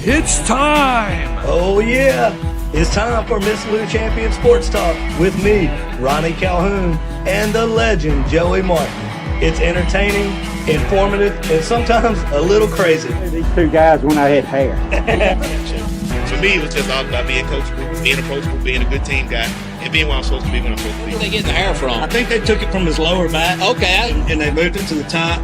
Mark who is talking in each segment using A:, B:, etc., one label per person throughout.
A: It's time!
B: Oh yeah, it's time for Miss Lou Champion Sports Talk with me, Ronnie Calhoun, and the legend, Joey Martin. It's entertaining, informative, and sometimes a little crazy.
C: These two guys when I had hair.
D: For me, it was just all about being coachable, being approachable, being a good team guy, and being what I'm supposed to be when I'm supposed to be.
E: Where are they getting the hair from?
B: I think they took it from his lower back.
E: Okay.
B: And they moved it to the top.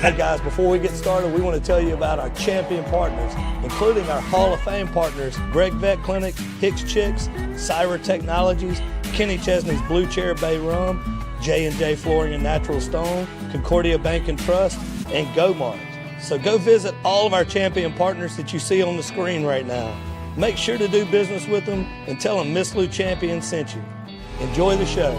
B: Hey guys, before we get started, we want to tell you about our champion partners, including our Hall of Fame partners, Greg Vet Clinic, Hicks Chicks, Cyber Technologies, Kenny Chesney's Blue Chair Bay Rum, J&J Flooring and Natural Stone, Concordia Bank and Trust, and GoMart. So go visit all of our champion partners that you see on the screen right now. Make sure to do business with them and tell them Miss Lou Champion sent you. Enjoy the show.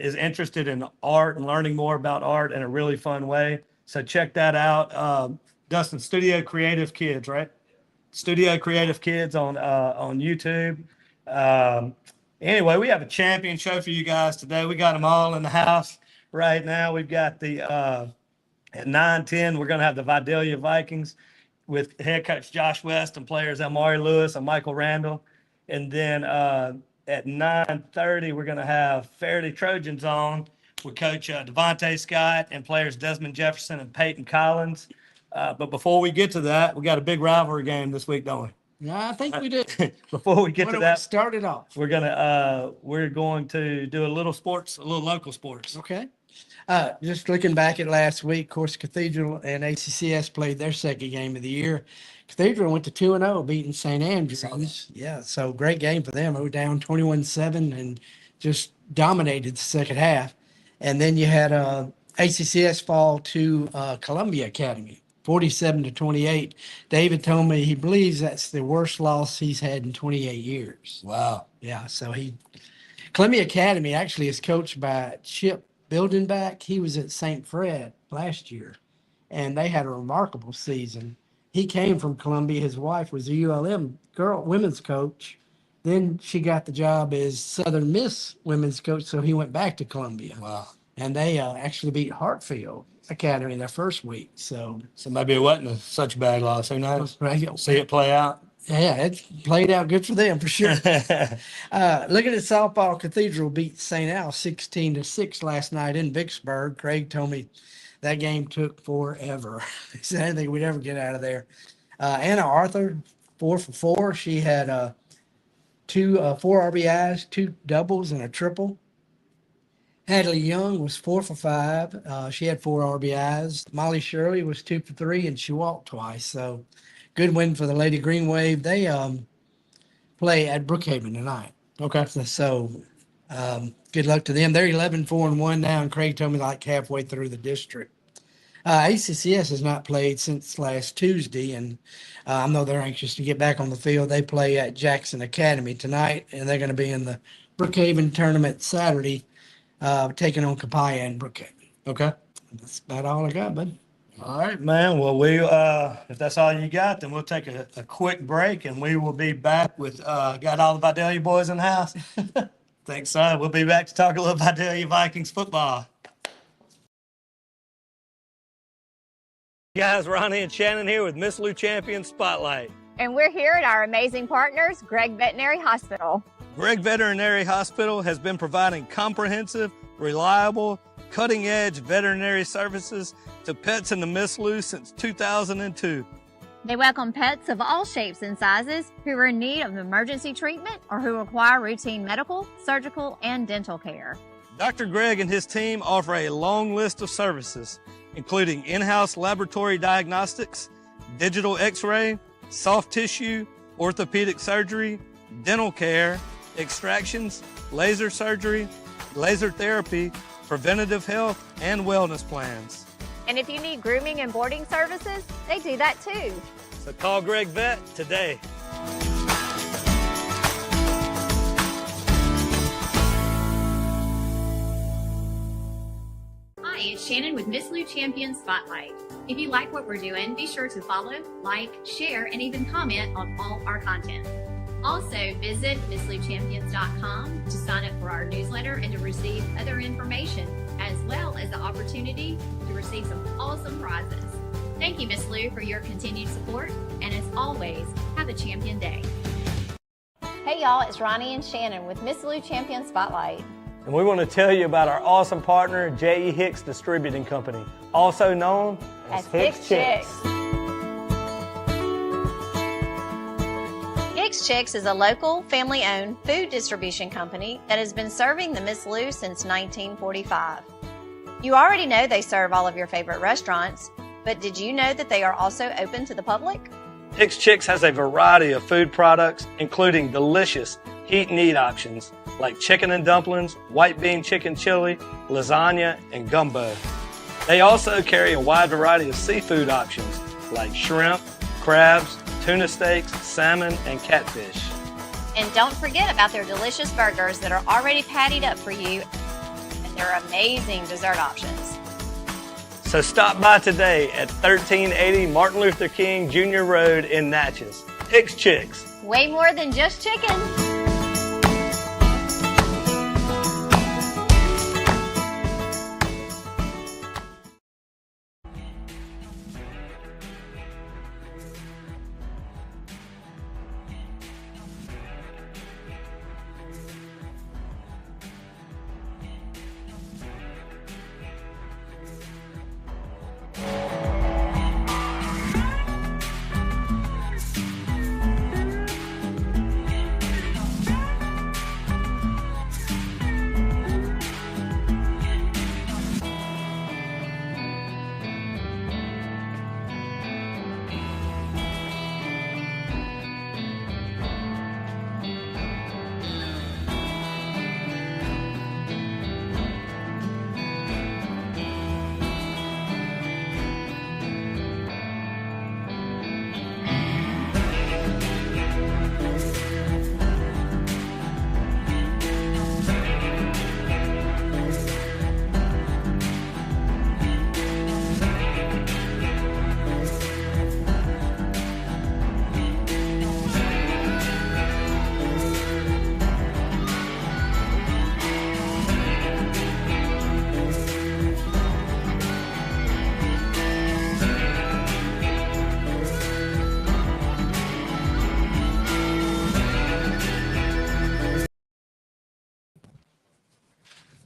B: Is interested in art and learning more about art in a really fun way. So check that out. Dustin, Studio Creative Kids, right? Studio Creative Kids on YouTube. Anyway, we have a champion show for you guys today. We got them all in the house right now. We've got the at 9:10, we're going to have the Vidalia Vikings with head coach Josh West and players Elmari Lewis and Michael Randall. And then at 9:30, we're going to have Ferriday Trojans on with Coach DeVante Scott and players Desmen, Jefferson, and Paityn Collins. But before we get to that, we got a big rivalry game this week, don't we?
F: Yeah, I think we do.
B: Before we get to that,
F: start it off.
B: we're going to do a little local sports.
F: Okay. Just looking back at last week, of course, Cathedral and ACCS played their second game of the year. Cathedral went to 2-0, beating St. Andrews. Yeah, so great game for them. They were down 21-7 and just dominated the second half. And then you had ACCS fall to Columbia Academy, 47-28. David told me he believes that's the worst loss he's had in 28 years.
B: Wow.
F: Yeah, so Columbia Academy actually is coached by Chip Buildingback. He was at St. Fred last year, and they had a remarkable season. He came from Columbia. His wife was a ULM women's coach. Then she got the job as Southern Miss women's coach, so he went back to Columbia.
B: Wow.
F: And they actually beat Hartfield Academy their first week. So
B: maybe it wasn't such a bad loss. Who knows?
F: right.
B: See it play out.
F: Yeah, it played out good for them for sure. Looking at softball, Cathedral beat St. Al 16-6 last night in Vicksburg. Craig told me that game took forever. He said, I didn't think we'd ever get out of there. Anna Arthur, 4 for 4. She had 4 RBIs, 2 doubles, and a triple. Hadley Young was 4 for 5. She had 4 RBIs. Molly Shirley was 2 for 3, and she walked twice. So good win for the Lady Green Wave. They play at Brookhaven tonight.
B: Okay.
F: So good luck to them. They're 11-4-1 now, and Craig told me like halfway through the district. ACCS has not played since last Tuesday, and I know they're anxious to get back on the field. They play at Jackson Academy tonight, and they're going to be in the Brookhaven tournament Saturday, taking on Capaya and Brookhaven.
B: Okay.
F: That's about all I got, bud.
B: All right, man. Well, if that's all you got, then we'll take a quick break, and we will be back with got all the Vidalia boys in the house. Thanks, son. We'll be back to talk a little Vidalia Vikings football. Guys, Ronnie and Shannon here with Miss Lou Champion Spotlight.
A: And we're here at our amazing partners, Gregg Veterinary Hospital.
B: Gregg Veterinary Hospital has been providing comprehensive, reliable, cutting-edge veterinary services to pets in the Miss Lou since 2002.
A: They welcome pets of all shapes and sizes who are in need of emergency treatment or who require routine medical, surgical, and dental care.
B: Dr. Gregg and his team offer a long list of services, including in-house laboratory diagnostics, digital x-ray, soft tissue, orthopedic surgery, dental care, extractions, laser surgery, laser therapy, preventative health, and wellness plans.
A: And if you need grooming and boarding services, they do that too.
B: So call Gregg Vet today.
E: Hi, it's Shannon with Miss Lou Champion Spotlight. If you like what we're doing, be sure to follow, like, share, and even comment on all our content. Also, visit MissLouChampions.com to sign up for our newsletter and to receive other information, as well as the opportunity to receive some awesome prizes. Thank you, Miss Lou, for your continued support, and as always, have a champion day.
A: Hey y'all, it's Ronnie and Shannon with Miss Lou Champion Spotlight.
B: And we want to tell you about our awesome partner, J.E. Hicks Distributing Company, also known as Hicks Chicks.
A: Hicks Chicks is a local, family-owned food distribution company that has been serving the Miss Lou since 1945. You already know they serve all of your favorite restaurants, but did you know that they are also open to the public?
B: Hicks Chicks has a variety of food products, including delicious heat and eat options like chicken and dumplings, white bean chicken chili, lasagna, and gumbo. They also carry a wide variety of seafood options like shrimp, crabs, tuna steaks, salmon, and catfish.
A: And don't forget about their delicious burgers that are already pattied up for you, and their amazing dessert options.
B: So stop by today at 1380 Martin Luther King Jr. Road in Natchez. Hicks Chicks.
A: Way more than just chicken.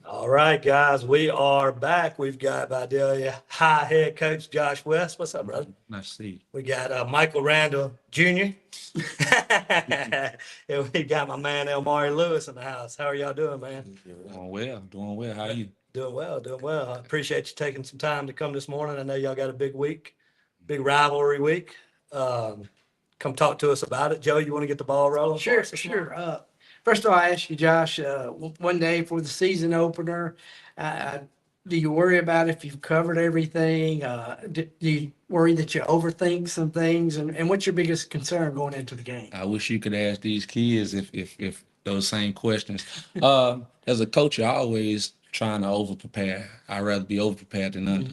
B: All right, guys, we are back. We've got Vidalia High head coach Josh West. What's up, brother?
G: Nice to see you.
B: We got Michael Randall Jr. And we got my man Elmari Lewis in the house. How are y'all doing, man?
G: Doing well. How are you?
B: Doing well. I appreciate you taking some time to come this morning. I know y'all got a big week, big rivalry week. Come talk to us about it. Joe, you want to get the ball rolling?
F: Sure. First of all, I ask you, Josh, one day for the season opener, do you worry about if you've covered everything? Do you worry that you overthink some things? And what's your biggest concern going into the game?
G: I wish you could ask these kids if those same questions. As a coach, I always trying to over prepare. I'd rather be over prepared than under.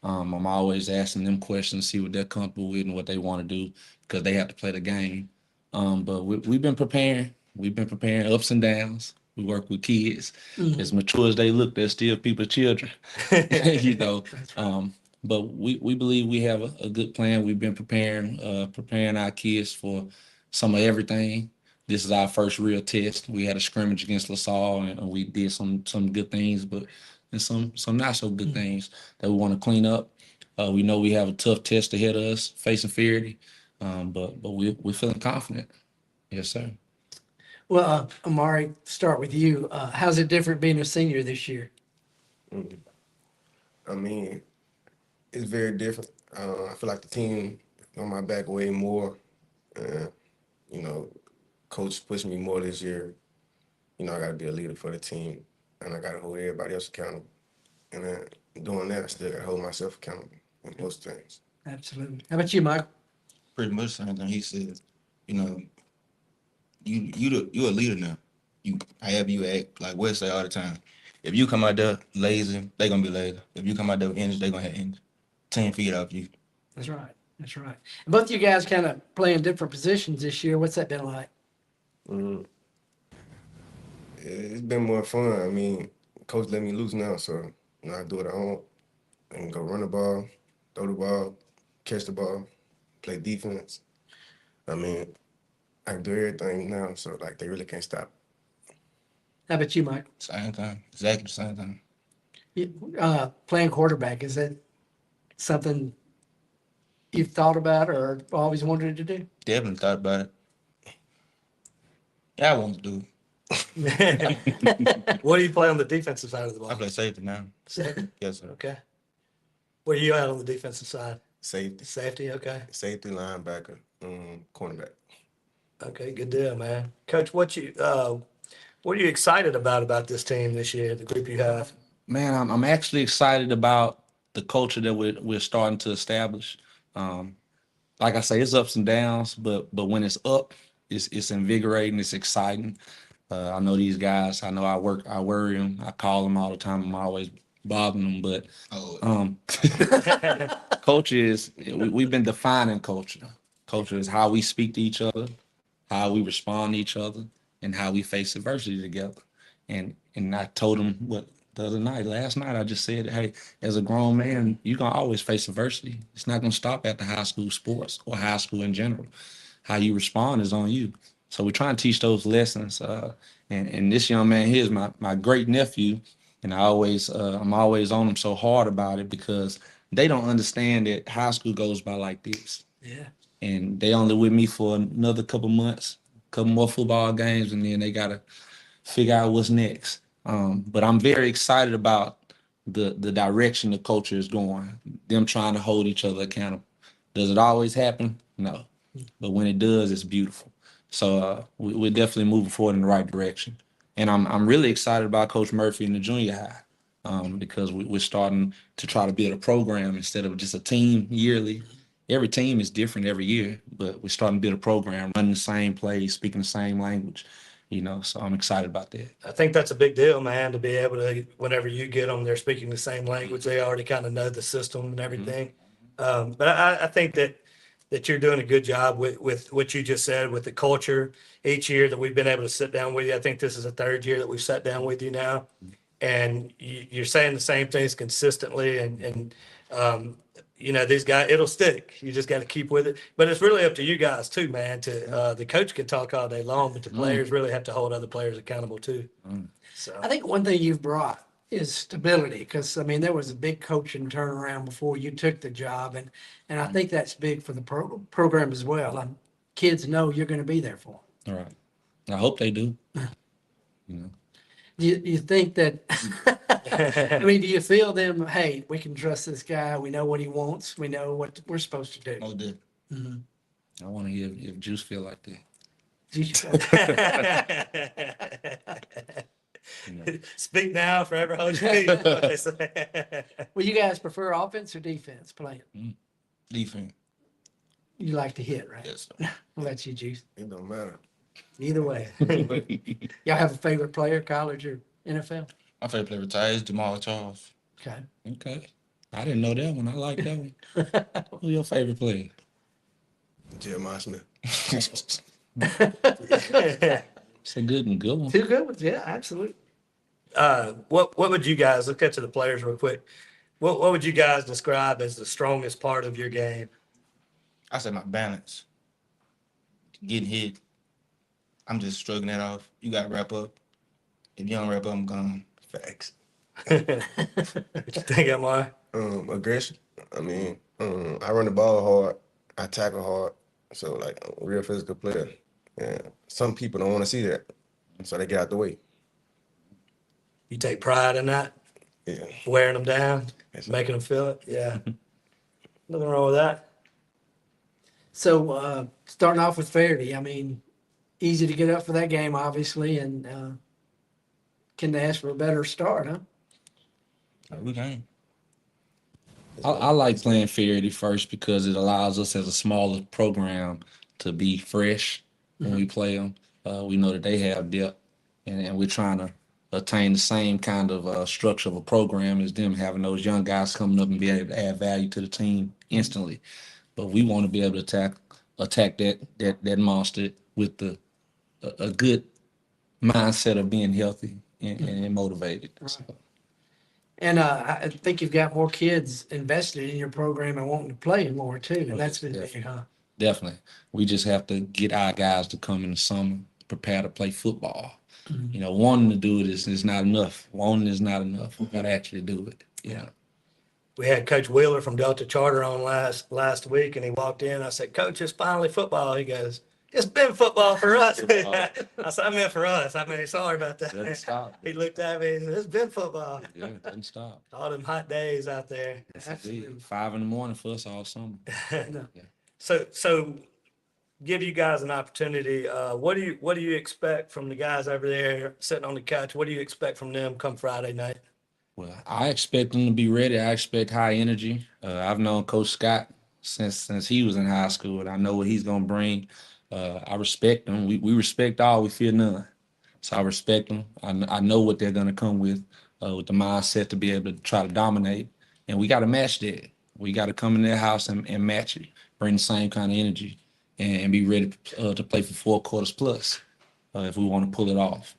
G: I'm always asking them questions, see what they're comfortable with and what they want to do because they have to play the game. But we've been preparing. We've been preparing ups and downs. We work with kids. As mature as they look, they're still people's children. But we believe we have a good plan. We've been preparing our kids for some of everything. This is our first real test. We had a scrimmage against LaSalle, and we did some good things, but and some not so good things that we want to clean up. We know we have a tough test ahead of us facing Ferriday, but we're feeling confident. Yes, sir.
F: Well, Elmari, start with you. How's it different being a senior this year?
H: I mean, it's very different. I feel like the team on my back way more. You know, coach pushed me more this year. You know, I got to be a leader for the team, and I got to hold everybody else accountable. And then doing that, I still got to hold myself accountable in most things.
F: Absolutely. How about you, Michael?
I: Pretty much the same thing he said. You know, you a leader now. However you act, like Wes say all the time. If you come out there lazy, they gonna be lazy. If you come out there with energy, they gonna have energy. 10 feet off you.
F: That's right. That's right. Both of you guys kind of playing different positions this year. What's that been like?
H: It's been more fun. I mean, coach let me loose now, so you know, I do what I want. I can go run the ball, throw the ball, catch the ball, play defense. I mean, I can do everything now, so like they really can't stop.
F: How about you, Michael?
I: Same thing. Exactly the same thing.
F: Playing quarterback, is that something you've thought about or always wanted to do?
I: Definitely thought about it. Yeah, I want to do it.
B: What do you play on the defensive side of the
I: I
B: ball?
I: play safety now.
F: Safety.
I: Yes, sir.
B: Okay. Where are you at on the defensive side?
H: Safety,
B: Safety, okay.
H: safety, linebacker, cornerback.
B: Okay, good deal, man. Coach, what are you excited about this team this year, the group you have?
G: Man, I'm actually excited about the culture that we're starting to establish. Like I say, it's ups and downs, but when it's up, it's invigorating, it's exciting. I know these guys. I know I worry them. I call them all the time. I'm always bothering them, but culture is. We've been defining culture. Culture is how we speak to each other, how we respond to each other, and how we face adversity together. And I told them last night, I just said, hey, as a grown man, you're going to always face adversity. It's not going to stop at the high school sports or high school in general. How you respond is on you. So we're trying to teach those lessons. And this young man here is my great nephew. And I'm always on them so hard about it because they don't understand that high school goes by like this.
F: Yeah.
G: And they only with me for another couple months, couple more football games, and then they got to figure out what's next. But I'm very excited about the direction the culture is going, them trying to hold each other accountable. Does it always happen? No. But when it does, it's beautiful. So we're definitely moving forward in the right direction. And I'm really excited about Coach Murphy in the junior high because we're starting to try to build a program instead of just a team yearly. Every team is different every year, but we're starting to build a program, running the same plays, speaking the same language, so I'm excited about that.
B: I think that's a big deal, man, to be able to, whenever you get them, they're speaking the same language. They already kind of know the system and everything. But I think that you're doing a good job with what you just said, with the culture. Each year that we've been able to sit down with you, I think this is the third year that we've sat down with you now. And you're saying the same things consistently. And these guys, it'll stick. You just got to keep with it. But it's really up to you guys too, man. The coach can talk all day long, but the players really have to hold other players accountable too. So
F: I think one thing you've brought is stability because, there was a big coaching turnaround before you took the job. And I think that's big for the program as well. Kids know you're going to be there for them.
G: All right. I hope they do.
F: Do you think that, do you feel them, hey, we can trust this guy. We know what he wants. We know what we're supposed to do.
I: Oh, dude.
G: I want to hear if Juice feel like that.
B: Speak now, forever hold your peace. What they say.
F: Well, you guys prefer offense or defense playing?
I: Defense.
F: You like to hit, right?
I: Yes,
F: Well, that's you, Juice.
H: It don't matter.
F: Either way. Y'all have a favorite player, college or NFL?
I: My favorite player retired is Jamal Charles.
F: Okay.
G: Okay. I didn't know that one. I like that one. Who's your favorite player?
H: Jeremiah Smith.
G: It's a good one.
F: Two good ones, yeah, absolutely.
B: What would you guys look at to the players real quick? What would you guys describe as the strongest part of your game?
I: I said my balance. Getting hit. I'm just struggling that off. You got to wrap up. If you don't wrap up, I'm gone.
H: Facts.
B: What you think, Elmari?
H: Aggression. I mean, I run the ball hard. I tackle hard. So, like, I'm a real physical player. And some people don't want to see that. So they get out the way.
B: You take pride in that?
H: Yeah.
B: Wearing them down?
H: Yes.
B: Making them feel it? Yeah. Nothing wrong with that.
F: So starting off with Ferriday, I mean, easy to get up for that game, obviously, and can ask for a better start, huh?
I: We can.
G: I like playing Ferriday first because it allows us as a smaller program to be fresh when we play them. We know that they have depth, and we're trying to attain the same kind of structure of a program as them, having those young guys coming up and be able to add value to the team instantly. But we want to be able to attack that monster with a good mindset of being healthy and motivated. So.
F: And I think you've got more kids invested in your program and wanting to play more too. And that's been big, huh?
G: Definitely. We just have to get our guys to come in the summer, prepare to play football. You know, wanting to do it is not enough. Wanting is not enough. We got to actually do it. Yeah.
B: We had Coach Wheeler from Delta Charter on last week, and he walked in. I said, "Coach, it's finally football." He goes, "It's been football for us." I said, "I meant for us. I mean, sorry about that."
G: Doesn't stop.
B: He looked at me and said, "It's been football."
G: Yeah, it doesn't stop.
B: All them hot days out there.
G: Absolutely. 5 a.m. for us all summer.
B: So give you guys an opportunity. What do you expect from the guys over there sitting on the couch? What do you expect from them come Friday night?
G: Well, I expect them to be ready. I expect high energy. I've known Coach Scott since he was in high school, and I know what he's going to bring. I respect them. We respect all. We fear none. So I respect them. I know what they're going to come with the mindset to be able to try to dominate. And we got to match that. We got to come in their house and match it, bring the same kind of energy, and be ready to play for 4 quarters plus if we want to pull it off.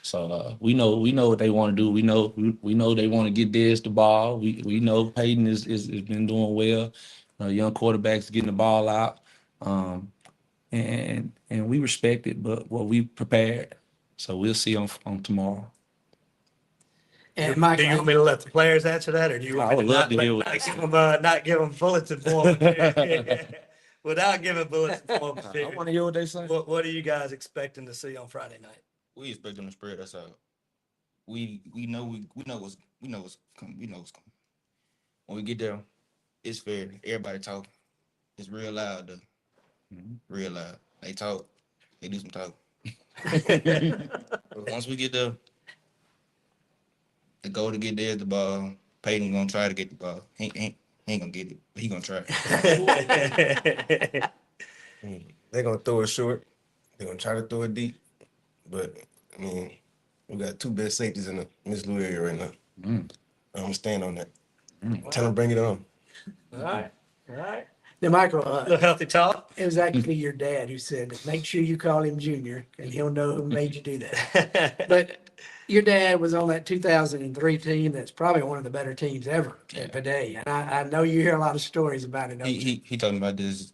G: So we know what they want to do. We know they want to get Dez the ball. We know Paityn is been doing well. Young quarterbacks getting the ball out, and we respect it. But we prepared. So we'll see on tomorrow.
F: And Mike,
B: Do you want me to let the players answer that, or do you want
G: I
B: me
G: would love to
B: not,
G: hear
B: not give them bulletin form without giving bulletin form?
G: I want to hear what they say.
B: What are you guys expecting to see on Friday night?
I: We expect them to spread us out. We know what's coming. When we get there, it's fair. Everybody talking. It's real loud though. Real loud. They talk. They do some talking. Once we get there, the goal to get there the ball. Paityn gonna try to get the ball. He ain't gonna get it, but he gonna try.
H: They're going to throw it short. They're going to try to throw it deep. But, I mean, we got 2 best safeties in the Miss Lou area right now. I'm going to stand on that. Tell them bring it on.
B: All right.
F: now, Michael,
B: A little healthy talk.
F: it was actually your dad who said, make sure you call him Junior, and he'll know who made you do that. But your dad was on that 2003 team that's probably one of the better teams ever at Vidalia. And I know you hear a lot of stories about it.
I: He told me about this.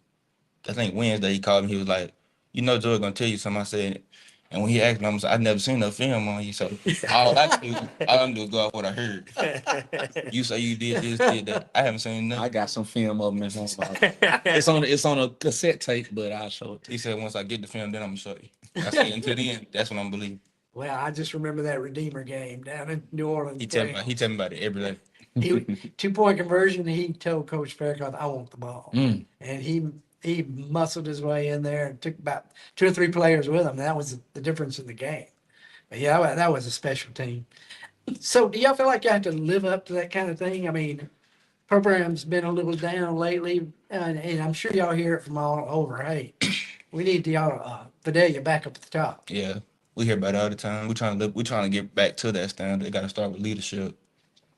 I: I think Wednesday he called me. He was like, "You know, Joey gonna tell you something." I said, and when he asked me, I was like, "I never seen no film on you." So all I do is go off what I heard. You say you did this, did that. I haven't seen nothing.
G: I got some film of them. It's on a cassette tape, but I'll show it to you.
I: He said, "Once I get the film, then I'm gonna show you." I said, "Until then, that's when I'm believing."
F: Well, I just remember that Redeemer game down in New Orleans.
I: He tell me about it every day.
F: 2-point conversion. He told Coach Faircloth, "I want the ball," and he muscled his way in there and took about 2 or 3 players with him. That was the difference in the game. But yeah, that was a special team. So do y'all feel like you have to live up to that kind of thing? I mean, program's been a little down lately, and I'm sure y'all hear it from all over. Hey, we need y'all Vidalia back up at the top.
I: Yeah, we hear about it all the time. We're trying to get back to that standard. It got to start with leadership.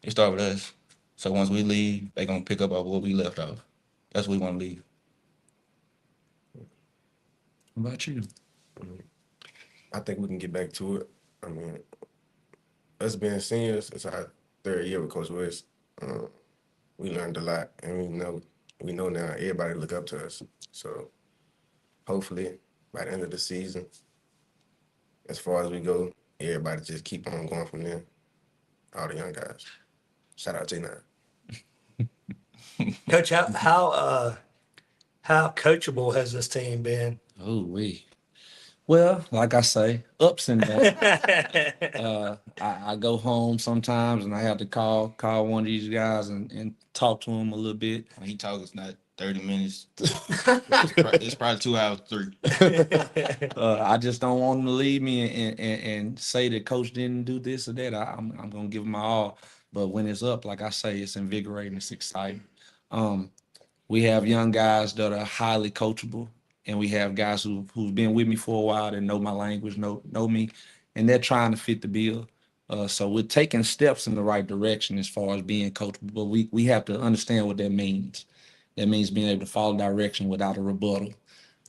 I: It start with us. So once we leave, they gonna pick up off what we left off. That's what we want to leave.
G: What about you?
H: I think we can get back to it. I mean, us being seniors, it's our 3rd year with Coach West. we learned a lot, and we know now everybody look up to us. So hopefully by the end of the season, as far as we go, everybody just keep on going from there. All the young guys. Shout out J9.
B: Coach, how coachable has this team been?
G: Oh, well, like I say, ups and downs. I go home sometimes and I have to call one of these guys and talk to him a little bit.
I: When he talks, it's not 30 minutes. It's probably 2 hours, 3.
G: I just don't want him to leave me and say that coach didn't do this or that. I'm gonna give him my all. But when it's up, like I say, it's invigorating, it's exciting. We have young guys that are highly coachable, and we have guys who've been with me for a while that know my language, know me, and they're trying to fit the bill. So we're taking steps in the right direction as far as being coachable, but we have to understand what that means. That means being able to follow direction without a rebuttal.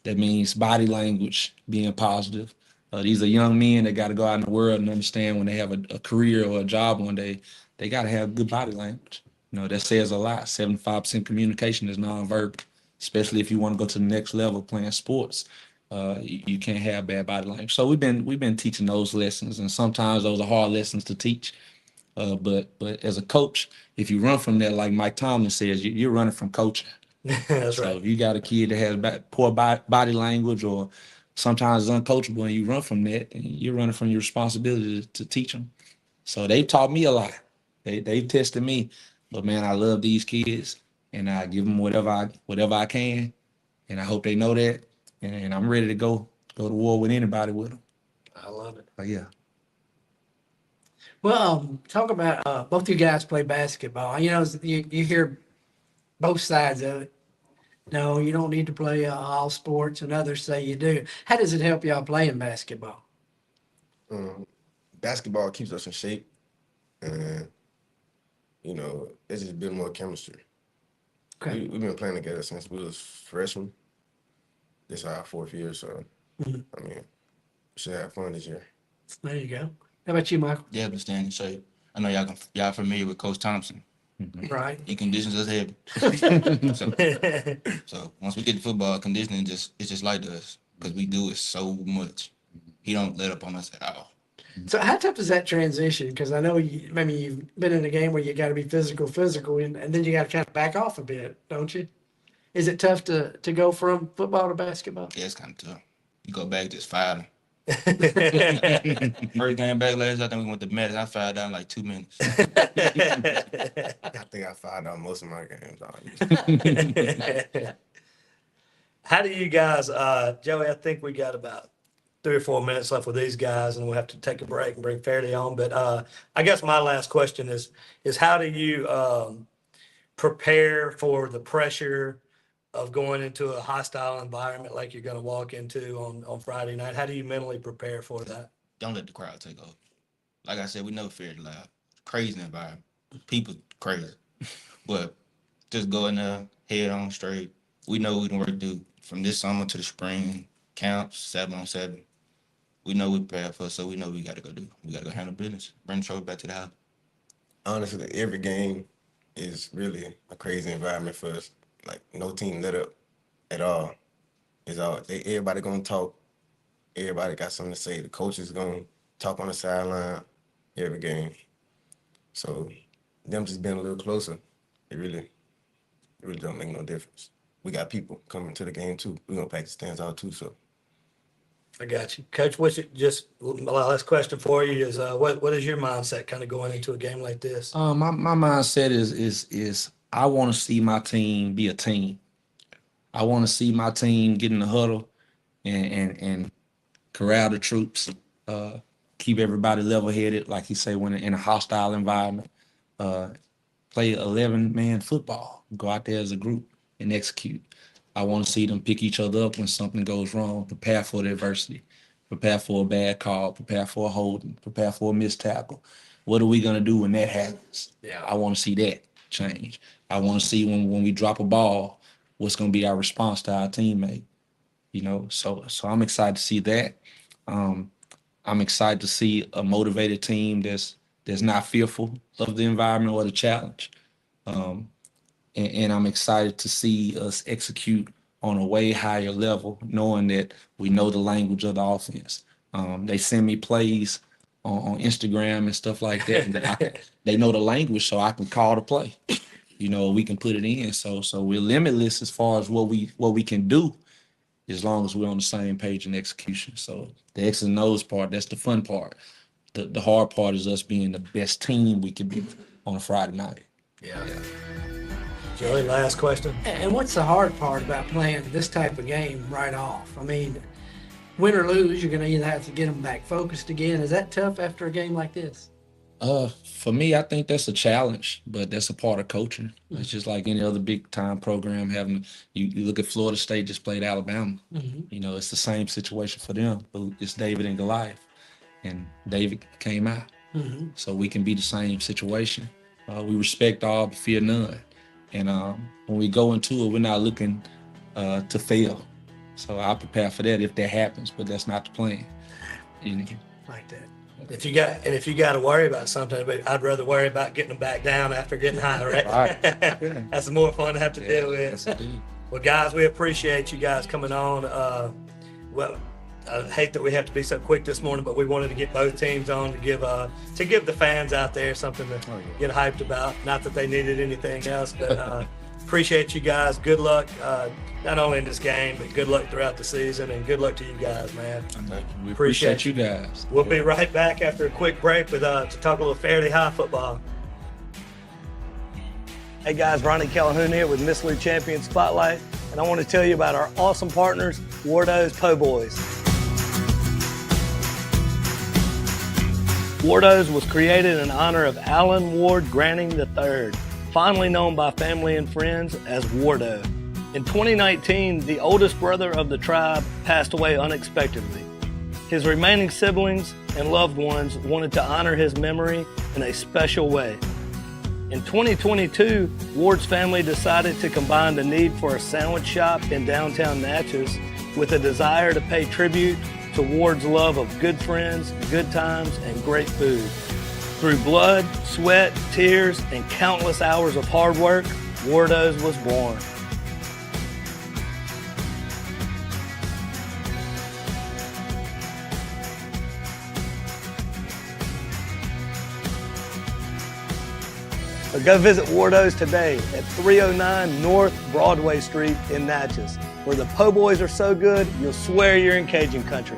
G: That means body language, being positive. These are young men that got to go out in the world and understand when they have a career or a job one day, they got to have good body language. You know, that says a lot. 75% communication is nonverbal, especially if you want to go to the next level playing sports. You can't have bad body language. So we've been teaching those lessons, and sometimes those are hard lessons to teach. But as a coach, if you run from that, like Mike Tomlin says, you're running from coaching.
B: That's
G: So
B: right.
G: if you got a kid that has poor body language or sometimes is uncoachable and you run from that, and you're running from your responsibility to teach them. So they've taught me a lot. They've tested me. But man, I love these kids, and I give them whatever I can, and I hope they know that. And I'm ready to go to war with anybody with them.
B: I love it.
G: But yeah.
F: Well, talk about both you guys play basketball. You know, you hear both sides of it. No, you don't need to play all sports, and others say you do. How does it help y'all playing basketball?
H: Basketball keeps us in shape, and it's just build more chemistry.
F: Okay.
H: We've been playing together since we was freshmen. This is our 4th year, so I mean, we should have fun this year.
F: There you go. How about you, Michael?
I: Yeah, but staying in shape. I know y'all familiar with Coach Thompson.
F: Right.
I: He conditions us heavy. So once we get to football, conditioning it's just like us because we do it so much. He don't let up on us at all.
F: So how tough is that transition? Because I know maybe you've been in a game where you got to be physical, and then you got to kind of back off a bit, don't you? Is it tough to go from football to basketball?
I: Yeah, it's kind of tough. You go back, just fire. First game back last, I think we went to Mets. I fired down like 2 minutes.
H: I think I fired out most of my games.
B: How do you guys, Joey, I think we got about 3 or 4 minutes left with these guys, and we'll have to take a break and bring Ferriday on. But I guess my last question is how do you prepare for the pressure of going into a hostile environment like you're going to walk into on Friday night? How do you mentally prepare for that?
I: Don't let the crowd take over. Like I said, we never feared loud. Crazy environment. People crazy. But just go in there, head on straight. We know we can work through from this summer to the spring, camps, 7-on-7. We know we prepared for, so we know we got to go do. We got to go handle business. Bring the trophy back to the house.
H: Honestly, every game is really a crazy environment for us. Like, no team let up at all. Everybody gonna talk. Everybody got something to say. The coach is gonna talk on the sideline every game. So them just being a little closer, it really don't make no difference. We got people coming to the game too. We're gonna pack the stands out too. So
B: I got you. Coach, just my last question for you is what is your mindset kind of going into a game like this?
G: My mindset is I want to see my team be a team. I want to see my team get in the huddle and corral the troops, keep everybody level-headed, like you say, when in a hostile environment, play 11-man football, go out there as a group and execute. I want to see them pick each other up when something goes wrong, prepare for the adversity, prepare for a bad call, prepare for a holding, prepare for a missed tackle. What are we going to do when that happens?
B: Yeah.
G: I want to see that change. I want to see when we drop a ball, what's going to be our response to our teammate. So I'm excited to see that. I'm excited to see a motivated team that's not fearful of the environment or the challenge. and I'm excited to see us execute on a way higher level, knowing that we know the language of the offense. They send me plays on Instagram and stuff like that, and they know the language, so I can call the play. We can put it in. So we're limitless as far as what we can do, as long as we're on the same page in execution. So the X and O's part, that's the fun part. The hard part is us being the best team we can be on a Friday night.
B: Yeah. Joey, last question.
F: And what's the hard part about playing this type of game right off? I mean, win or lose, you're going to either have to get them back focused again. Is that tough after a game like this?
G: For me, I think that's a challenge, but that's a part of coaching. It's just like any other big time program having. You look at Florida State just played Alabama. It's the same situation for them, but it's David and Goliath, and David came out. So we can be the same situation. We respect all, but fear none. And when we go into it, we're not looking to fail. So I'll prepare for that if that happens, but that's not the plan.
B: Like that. If you got to worry about something, but I'd rather worry about getting them back down after getting high, right?
G: Right.
B: That's more fun to have to deal with.
G: Yes, indeed.
B: Well, guys, we appreciate you guys coming on. I hate that we have to be so quick this morning, but we wanted to get both teams on to give the fans out there something to get hyped about. Not that they needed anything else, but appreciate you guys. Good luck, not only in this game, but good luck throughout the season, and good luck to you guys, man.
G: We appreciate you guys.
B: We'll be right back after a quick break with to talk a little Ferriday High football. Hey guys, Ronnie Calhoun here with Miss Lou Champion Spotlight, and I want to tell you about our awesome partners, Wardo's Po' Boys. Wardo's was created in honor of Alan Ward Granning III, fondly known by family and friends as Wardo. In 2019, the oldest brother of the tribe passed away unexpectedly. His remaining siblings and loved ones wanted to honor his memory in a special way. In 2022, Ward's family decided to combine the need for a sandwich shop in downtown Natchez with a desire to pay tribute to Ward's love of good friends, good times, and great food. Through blood, sweat, tears, and countless hours of hard work, Wardo's was born. So go visit Wardo's today at 309 North Broadway Street in Natchez, where the po' boys are so good, you'll swear you're in Cajun country.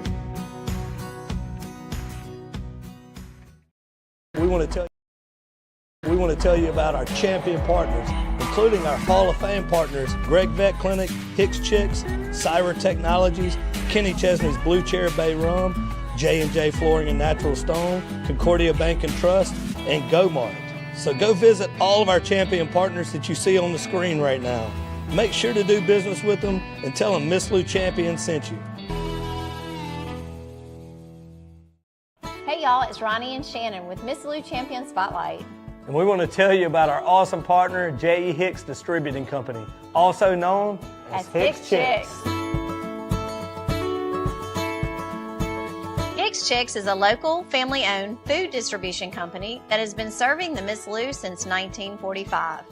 B: We want to tell you about our champion partners, including our Hall of Fame partners, Greg Vet Clinic, Hicks Chicks, Cyra Technologies, Kenny Chesney's Blue Chair Bay Rum, J&J Flooring and Natural Stone, Concordia Bank and Trust, and GoMart. So go visit all of our champion partners that you see on the screen right now. Make sure to do business with them and tell them Miss Lou Champion sent you.
A: Hey y'all, it's Ronnie and Shannon with Miss Lou Champion Spotlight.
B: And we want to tell you about our awesome partner, J.E. Hicks Distributing Company, also known as Hicks Chicks.
A: Hicks Chicks is a local, family-owned food distribution company that has been serving the Miss Lou since 1945.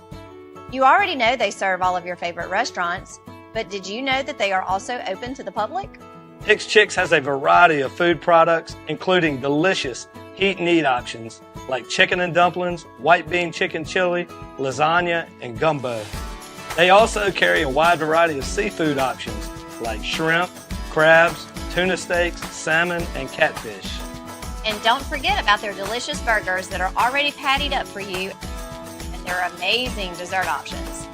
A: You already know they serve all of your favorite restaurants, but did you know that they are also open to the public?
B: Hicks Chicks has a variety of food products, including delicious heat and eat options like chicken and dumplings, white bean chicken chili, lasagna, and gumbo. They also carry a wide variety of seafood options like shrimp, crabs, tuna steaks, salmon, and catfish.
A: And don't forget about their delicious burgers that are already pattied up for you, and their amazing dessert options.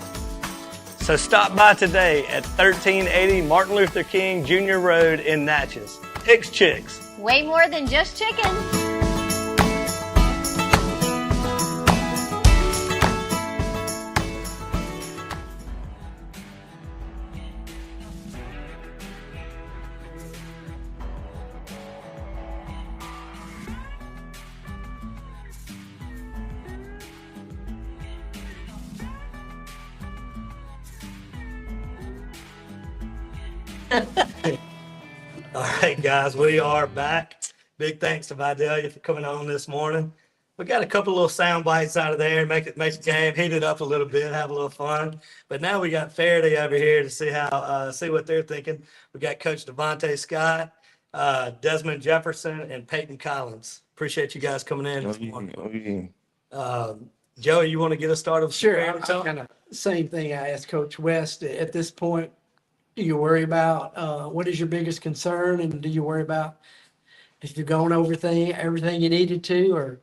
B: So stop by today at 1380 Martin Luther King Jr. Road in Natchez. Hicks Chicks.
A: Way more than just chicken.
B: All right, guys, we are back. Big thanks to Vidalia for coming on this morning. We got a couple little sound bites out of there, make the game heat it up a little bit, have a little fun. But now we got Ferriday over here to see what they're thinking. We got Coach DeVante Scott, Desmen Jefferson, and Paityn Collins. Appreciate you guys coming in. Joey, you want to get us started with
F: Sure.
B: Ferriday talk?
F: Kind of same thing I asked Coach West. At this point, do you worry about what is your biggest concern, and do you worry about if you've gone over everything you needed to, or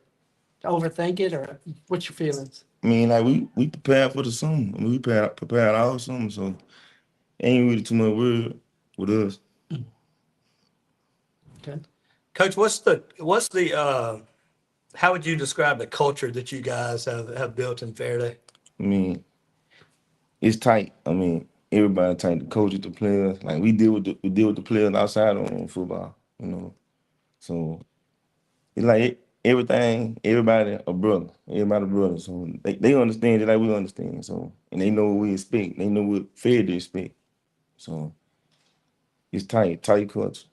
F: overthink it, or what's your feelings?
J: I mean, like we prepared for the summer. I mean, we prepared all summer, so ain't really too much worry with us.
F: Okay.
B: Coach, what's the how would you describe the culture that you guys have built in Ferriday?
J: I mean, it's tight. I mean, everybody tight. The coaches, the players. Like we deal with the players outside on football. You know, so it's like everything. Everybody a brother. Everybody a brother. So they understand it like we understand. So and they know what we expect. They know what Ferriday expect. So it's tight culture.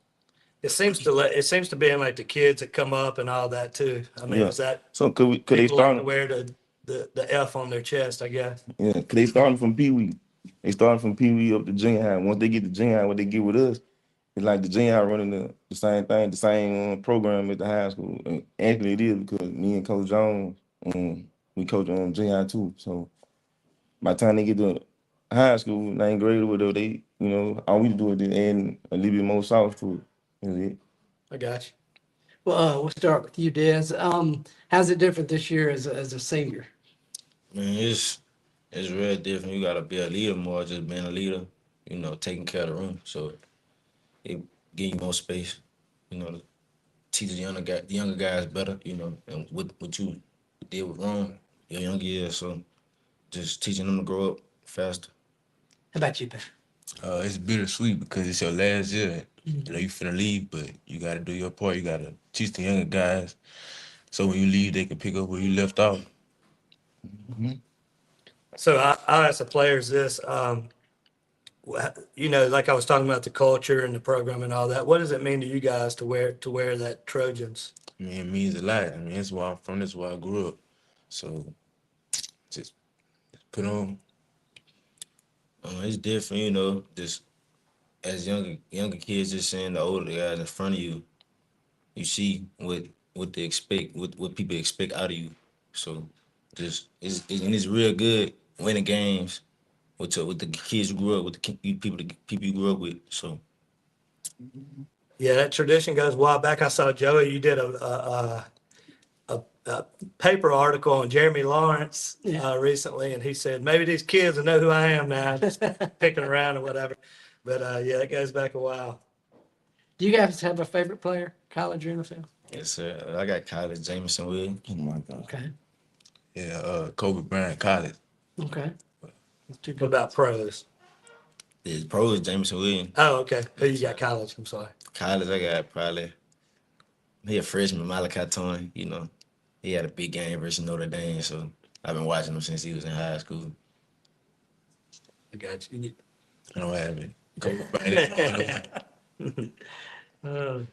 B: It seems to be in like the kids that come up and all that too. I mean,
J: Yeah.
B: is that
J: So could they
B: people like
J: start?
B: to wear the F on their chest, I guess.
J: Yeah, cause they starting from Pee Wee. They starting from Pee Wee up to junior high. Once they get to junior high, what they get with us, it's like the junior high running the same thing, the same program at the high school. And actually, it is because me and Coach Jones, we coach on junior high too. So by the time they get to high school, ninth grade or whatever, they, you know, all we do is just add a little bit more sauce to it. That's it.
B: I got you.
F: Well, we'll start with you, Des. How's it different this year as a senior?
I: Man, it's real different. You gotta be a leader more, just being a leader, you know, taking care of the room. So it give you more space, you know, to teach the younger guys better, you know, and what you did with Ron, your younger years. So just teaching them to grow up faster.
F: How about you, Pat?
K: It's bittersweet because it's your last year. You know, you finna leave, but you gotta do your part. You gotta teach the younger guys, so when you leave, they can pick up where you left off.
B: So I'll ask the players this. You know, like I was talking about the culture and the program and all that. What does it mean to you guys to wear that Trojans?
K: I mean, it means a lot. I mean, that's where I'm from. That's where I grew up. So just put on.
I: It's different, you know, just as younger kids, just seeing the older guys in front of you, you see what they expect, what people expect out of you. So just it's real good winning games with the kids you grew up with, the people you grew up with. So
B: Yeah, that tradition goes a while back. I saw Joey. You did a paper article on Jeremy Lawrence recently, and he said maybe these kids will know who I am now, just picking around or whatever. But yeah, it goes back a while.
F: Do you guys have a favorite player, college or NFL?
I: yes, sir. I got college, Jameson Williams.
J: Oh my God.
F: Okay.
K: Yeah, Kobe Bryant College.
F: Okay.
B: What about pros?
I: The pro is Jameson Williams.
B: Oh, okay. Who you got college? I'm sorry.
I: College, I got probably he a freshman, Malachi Toyn. You know, he had a big game versus Notre Dame, so I've been watching him since he was in high school.
B: I got you.
K: I don't have it. Kobe Bryant.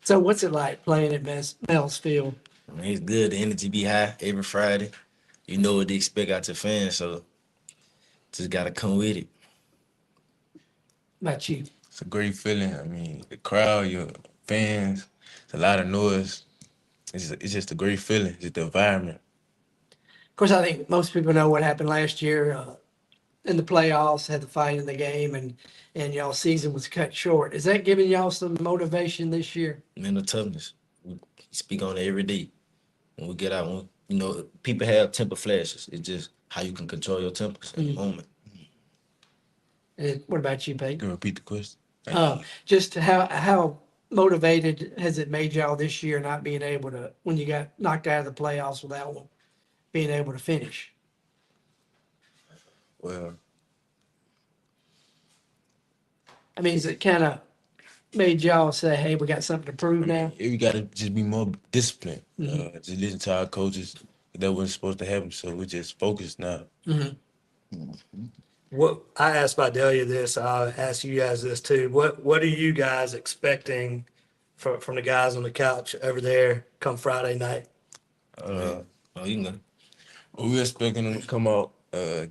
F: So what's it like playing at Mel's Field?
I: I mean, it's good. The energy be high every Friday. You know what to expect out your fans, so just gotta come with it.
F: About you?
K: It's a great feeling. I mean, the crowd, your fans, it's a lot of noise. It's just a great feeling. It's just the environment.
F: Of course, I think most people know what happened last year in the playoffs, had the fight in the game, and y'all's season was cut short. Is that giving y'all some motivation this year?
I: Mental toughness. We speak on it every day. When we get out, you know, people have temper flashes. It's just how you can control your tempers in the moment.
F: And what about you, Peyton?
K: You can repeat the question.
F: Just how motivated has it made y'all this year not being able to, when you got knocked out of the playoffs without one, being able to finish?
K: Well,
F: I mean, is it kind of made y'all say, hey, we got something to prove now?
K: we got to just be more disciplined. Just listen to our coaches. That wasn't supposed to happen, so we're just focused now.
B: What I asked Vidalia this, I'll ask you guys this too. What are you guys expecting from the guys on the couch over there come Friday night?
K: Uh,
I: Oh, you know.
K: we expecting them to come out,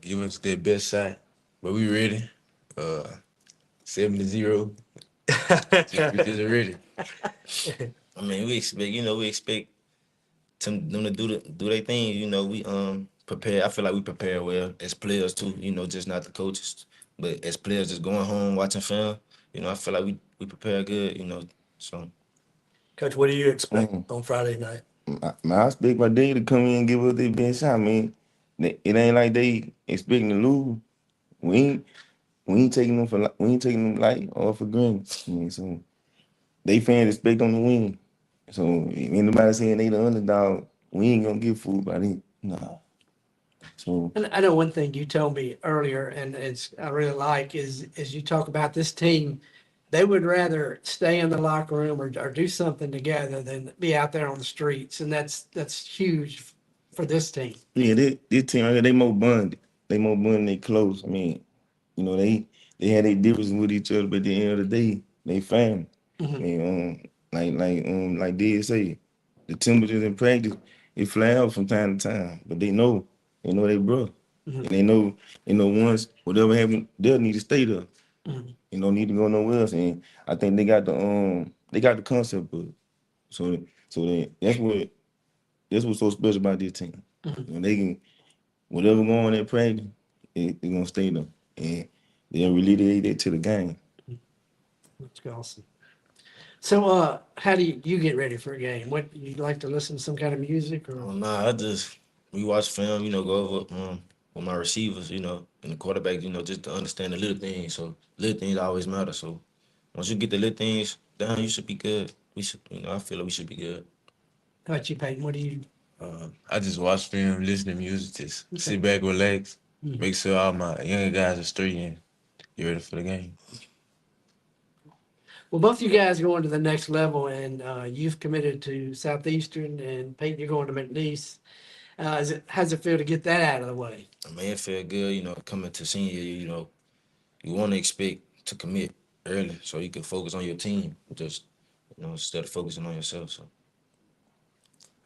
K: give us their best shot, but we ready. 7-0. We just ready.
I: I mean, we expect them to do their thing. You know, we prepare. I feel like we prepare well as players too. You know, just not the coaches, but as players, just going home watching film. You know, I feel like we prepare good. You know, so.
B: Coach, what do you expect
J: Mhm.
B: on Friday night?
J: I expect my day to come in and give us their best shot, man. It ain't like they expecting to lose. We ain't taking them we ain't taking them light or for granted. I mean, so they fans expect them to win. So if anybody saying they the underdog, we ain't gonna get fooled by them. Nah. So
F: And I know one thing you told me earlier, and I really like is you talk about this team. They would rather stay in the locker room or do something together than be out there on the streets, and that's huge for this team.
J: yeah, this team right here, they more bonded. They more bonded, they close. I mean, you know, they had their differences with each other, but at the end of the day, they family. I mean, like Did say, the temperatures in practice, it fly up from time to time, but they know they brother. And they know once whatever happened, they'll need to stay there. You don't need to go nowhere else. And I think they got the concept of it. That's what's so special about this team. You know, they can whatever going on in practice, it's gonna stay there. And they'll relate that to the game.
F: That's awesome. So, how do you get ready for a game? What you like to listen to some kind of music or?
I: Nah, we watch film, you know, go over with my receivers, you know, and the quarterback, you know, just to understand the little things. So little things always matter. So once you get the little things down, you should be good. I feel like we should be good.
F: How about you, Paityn? What do you?
K: I just watch film, listen to music, just sit back, relax, make sure all my younger guys are straight and get ready for the game.
F: Well, both you guys going to the next level, and you've committed to Southeastern, and Paityn, you're going to McNeese. How's it feel to get that out of the way?
I: I mean, it feel good, you know, coming to senior year, you know, you want to expect to commit early so you can focus on your team, just, you know, instead of focusing on yourself. So.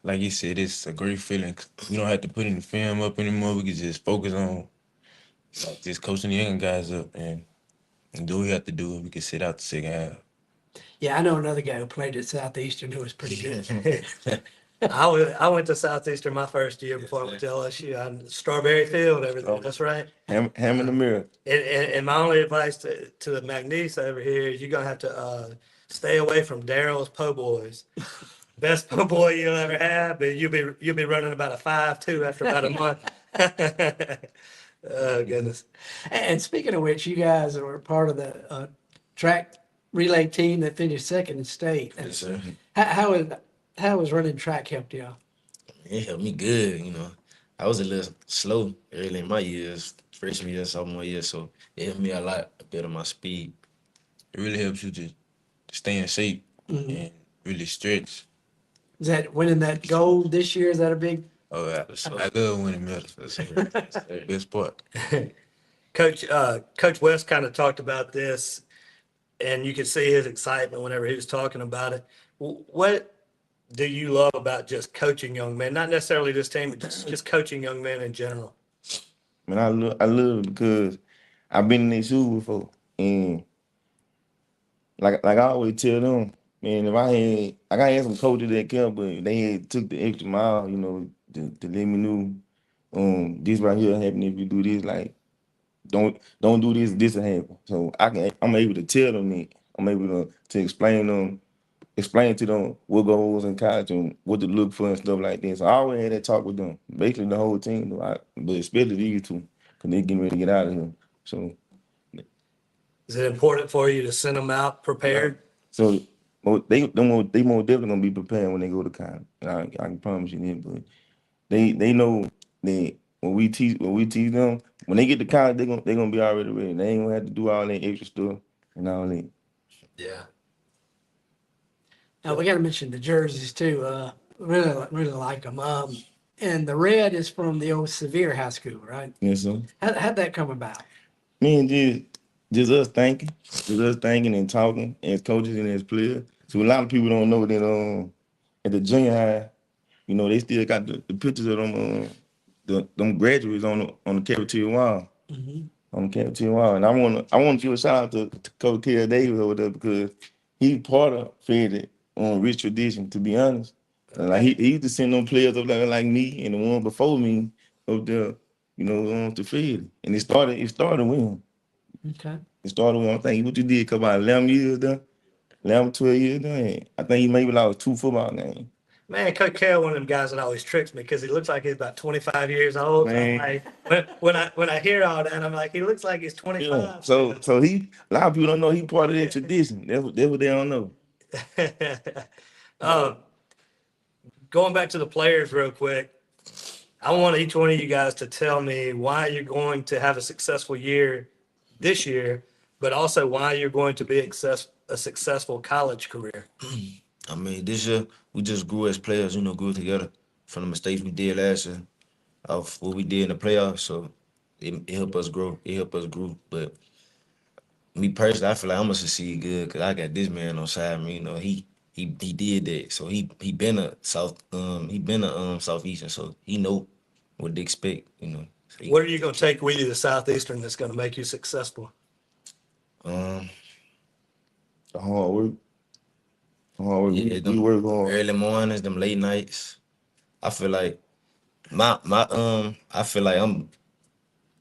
K: Like you said, it's a great feeling. We don't have to put any film up anymore. We can just focus on like, just coaching the young guys up and do what we have to do. We can sit out the second half.
F: Yeah, I know another guy who played at Southeastern who was pretty good.
B: I went to Southeastern my first year before I went to LSU. On Strawberry Field, everything. That's right.
J: Ham in the mirror.
B: And my only advice to the McNeese over here is you're gonna have to stay away from Daryl's po' boys. Best po' boy you'll ever have, but you'll be running about a 5.2 after about a month. Oh goodness.
F: And speaking of which, you guys were part of the track relay team that finished second in state.
I: Yes, sir.
F: How was running track helped you?
I: It helped me good, you know. I was a little slow early in my years, freshman year, sophomore year, so it helped me a lot, a bit of my speed.
K: It really helps you to stay in shape and really stretch.
F: Is that winning that gold this year? Is that a big?
K: Oh, I love winning medals. That's the best part.
B: Coach West kind of talked about this, and you could see his excitement whenever he was talking about it. What do you love about just coaching young men? Not necessarily this team, but just coaching young men in general.
J: Man, I love it because I've been in their shoes before, and like I always tell them, man, if I had some coaches that care, but they had took the extra mile, you know, to let me know, this right here happen if you do this, like don't do this will happen. So I'm able to tell them that. I'm able to explain to them what goes in college and what to look for and stuff like that. So I always had that talk with them, basically the whole team, but especially these two, because they getting ready to get out of here. So
B: Is it important for you to send them out prepared?
J: So they more definitely gonna be prepared when they go to college. I can promise you that. But they know that when we teach them, when they get to college, they gonna be already ready. They ain't gonna have to do all that extra stuff and all that.
B: Yeah.
F: Now we got to mention the jerseys too. Really like them. And the red is from the old Sevier High School, right?
J: Yes, sir.
F: How'd that come about?
J: Man, just us thinking and talking as coaches and as players. So a lot of people don't know that at the junior high, you know, they still got the pictures of them them graduates on the cafeteria wall. On the cafeteria wall. And I wanna give a shout out to Coach Kerr Davis over there because he part of Ferriday on rich tradition, to be honest. And like he used to send them players up there like me and the one before me up there, you know, to Ferriday. And it started with him.
F: Okay.
J: It started with him. I think what you did come about 11 years there, 11, 12 years there. And I think he maybe lost 2 football games.
B: Man, Coach Carroll, one of them guys that always tricks me because he looks like he's about 25 years old.
J: Man.
B: When I hear all that, I'm like, he looks like he's 25.
J: Yeah. So he, a lot of people don't know he part of that tradition. That's what they don't know.
B: Going back to the players real quick, I want each one of you guys to tell me why you're going to have a successful year this year, but also why you're going to be a successful college career.
I: I mean, this year we just grew as players, you know, grew together from the mistakes we did last year, of what we did in the playoffs. So it helped us grow. It helped us grow. But me personally, I feel like I'm gonna succeed good because I got this man on side of me. You know, he did that. So he been a Southeastern, so he know what to expect. You know. So
B: What are you going to take with you to Southeastern that's going to make you successful?
J: The hard work.
I: Yeah,
J: We work hard.
I: early mornings, them late nights. I feel like I feel like I'm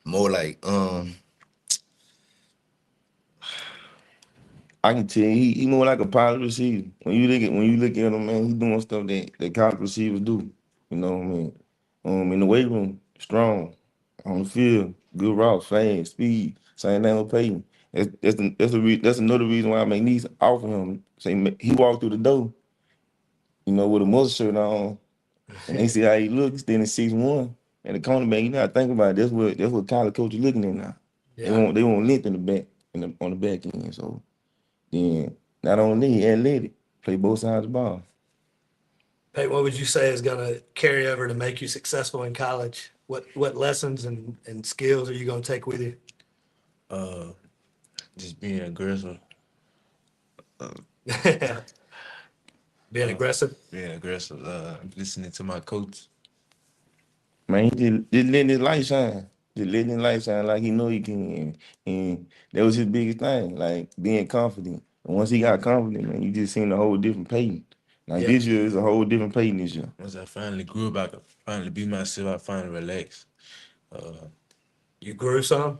I: more like
J: I can tell you, he more like a polished receiver. When you look at him, man, he doing stuff that college receivers do. You know what I mean? In the weight room, strong. On the field, good routes, fast, speed. Same thing with Paityn. That's another reason why I make these offer him. Say he walked through the door, you know, with a muscle shirt on, and they see how he looks. Then it's 6'1", and the cornerback. You know, I think about it. That's what college coach is looking at now.
B: Yeah.
J: They want length in the back, on the back end. So then not only he athletic, play both sides of the ball.
B: Hey, what would you say is going to carry over to make you successful in college? What lessons and skills are you going to take with you?
K: Just being aggressive.
B: Being aggressive?
K: Being aggressive. Listening to my coach.
J: Man, he just letting his light shine. Just letting his light shine like he know he can. And that was his biggest thing, like being confident. And once he got confident, man, you just seen a whole different Paityn. Like this year is a whole different Paityn this year.
K: Once I finally grew up, I could finally be myself. I finally relaxed.
B: You grew some?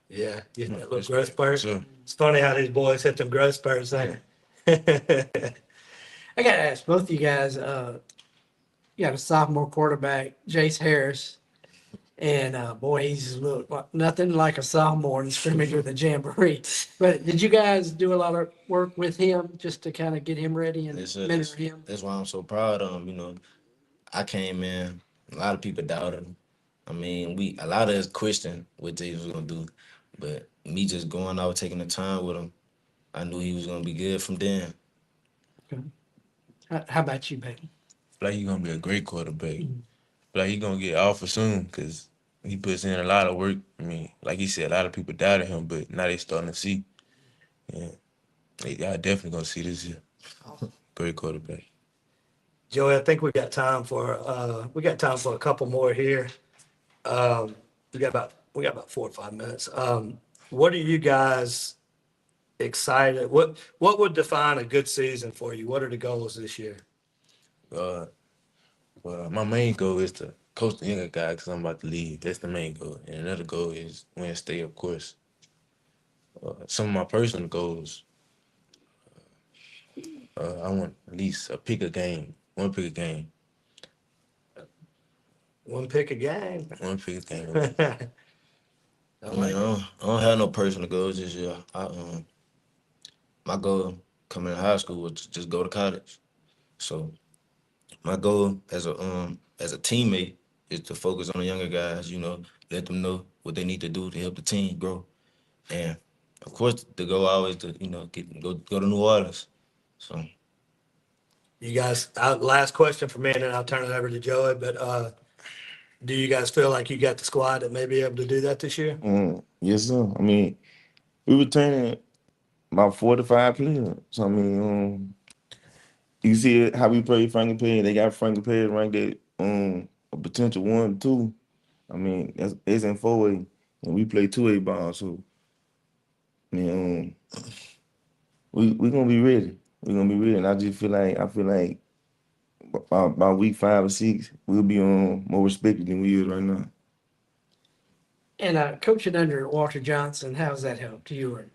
B: Yeah, you hit that little growth spurt.
K: Sure.
B: It's funny how these boys hit them growth spurts, ain't it?
F: I got to ask both of you guys, you got a sophomore quarterback, Jace Harris, and boy, he's looked like nothing like a sophomore in the scrimmage with the jamboree. But did you guys do a lot of work with him just to kind of get him ready and mentor him?
I: That's why I'm so proud of him. You know, I came in, a lot of people doubted him. I mean, a lot of us questioned what Jay was gonna do, but me just going out, taking the time with him, I knew he was gonna be good from then.
F: Okay. How about you, Paityn?
K: Like he's gonna be a great quarterback. Like he's gonna get offer soon because he puts in a lot of work. I mean, like he said, a lot of people doubted him, but now they starting to see. Yeah, y'all definitely gonna see this year. Great quarterback.
B: Joey, I think we got time for a couple more here. We got about 4 or 5 minutes. What are you guys excited? What would define a good season for you? What are the goals this year?
K: Well, my main goal is to coach the younger guy because I'm about to leave. That's the main goal. And another goal is win state, of course. Some of my personal goals, I want at least one pick a game.
B: One pick a game.
K: One pick a game.
I: I mean, I don't have no personal goals this year. My goal coming to high school was to just go to college. So my goal as a teammate is to focus on the younger guys, you know, let them know what they need to do to help the team grow. And of course the goal always to, you know, go to New Orleans. So
B: you guys, last question for me, and then I'll turn it over to Joey. But do you guys feel like you got the squad that may be able to do that this year?
J: Yes, sir. I mean, we were training about 4 to 5 players. So I mean, You see how we play Frankie Perry. They got Frankie Perry ranked at a potential 1-2. I mean, it's in 4A, and we play 2A ball. So, I mean, we gonna be ready. We gonna be ready. And I feel like by week 5 or 6, we'll be more respected than we is right now.
F: And coaching under Walter Johnson, how's that helped you?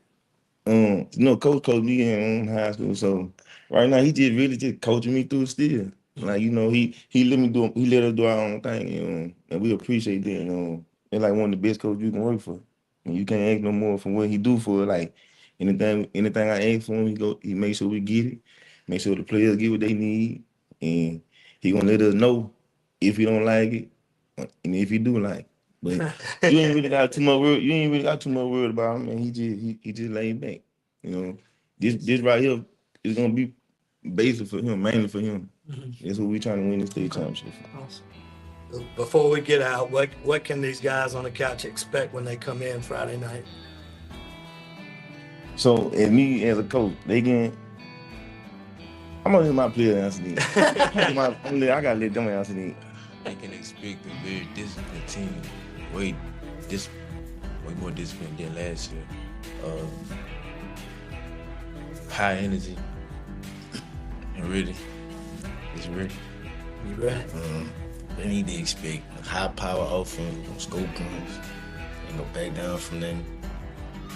J: Coach coached me in high school, so right now he just coaching me through still. Like, he let us do our own thing, and we appreciate that. It's like one of the best coaches you can work for. And you can't ask no more from what he do for it. Like anything I ask for him, he make sure we get it, make sure the players get what they need, and he gonna let us know if he don't like it and if he do like it. But you ain't really got too much worry. You ain't really got too much worried about him, and he just laid back. This right here is gonna be basic for him, mainly for him. That's what we trying to win the state championship for.
F: Awesome.
B: Before we get out, what can these guys on the couch expect when they come in Friday night?
J: So, as me as a coach, I'm gonna let my players answer these. I gotta let them answer these.
K: They can expect a very disciplined team, way more disciplined than last year. High energy, and ready. It's ready.
B: You ready?
I: They need to expect a high power offense, score points, and go back down from them.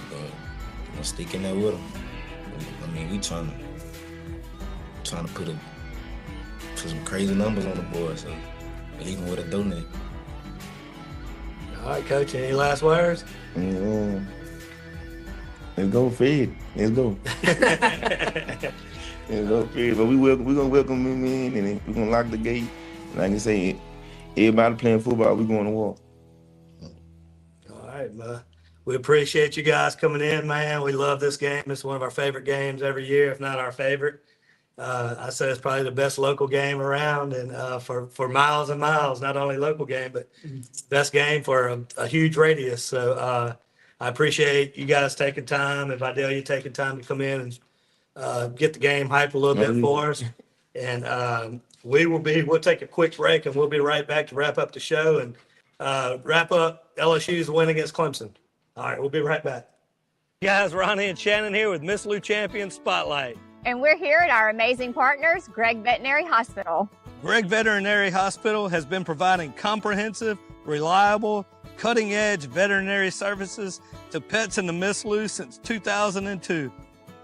I: Gonna stick in there with them. I mean, we trying to put some crazy numbers on the board, so even with a donate.
B: All right, Coach. Any last words?
J: Let's go, Fed. Let's go. Let's go, Fed. But we're gonna welcome him in, and we're gonna lock the gate. Like I say, everybody playing football, we're going to war.
B: All right, man. We appreciate you guys coming in, man. We love this game. It's one of our favorite games every year, if not our favorite. I say it's probably the best local game around, and for miles and miles, not only local game, but best game for a huge radius. So I appreciate you guys taking time, and Vidalia taking time to come in and get the game hype a little bit for us. And we'll take a quick break, and we'll be right back to wrap up the show and wrap up LSU's win against Clemson. All right, we'll be right back. Guys, Ronnie and Shannon here with Miss Lou Champion Spotlight.
A: And we're here at our amazing partners, Gregg Veterinary Hospital.
B: Gregg Veterinary Hospital has been providing comprehensive, reliable, cutting-edge veterinary services to pets in the Miss Lou since 2002.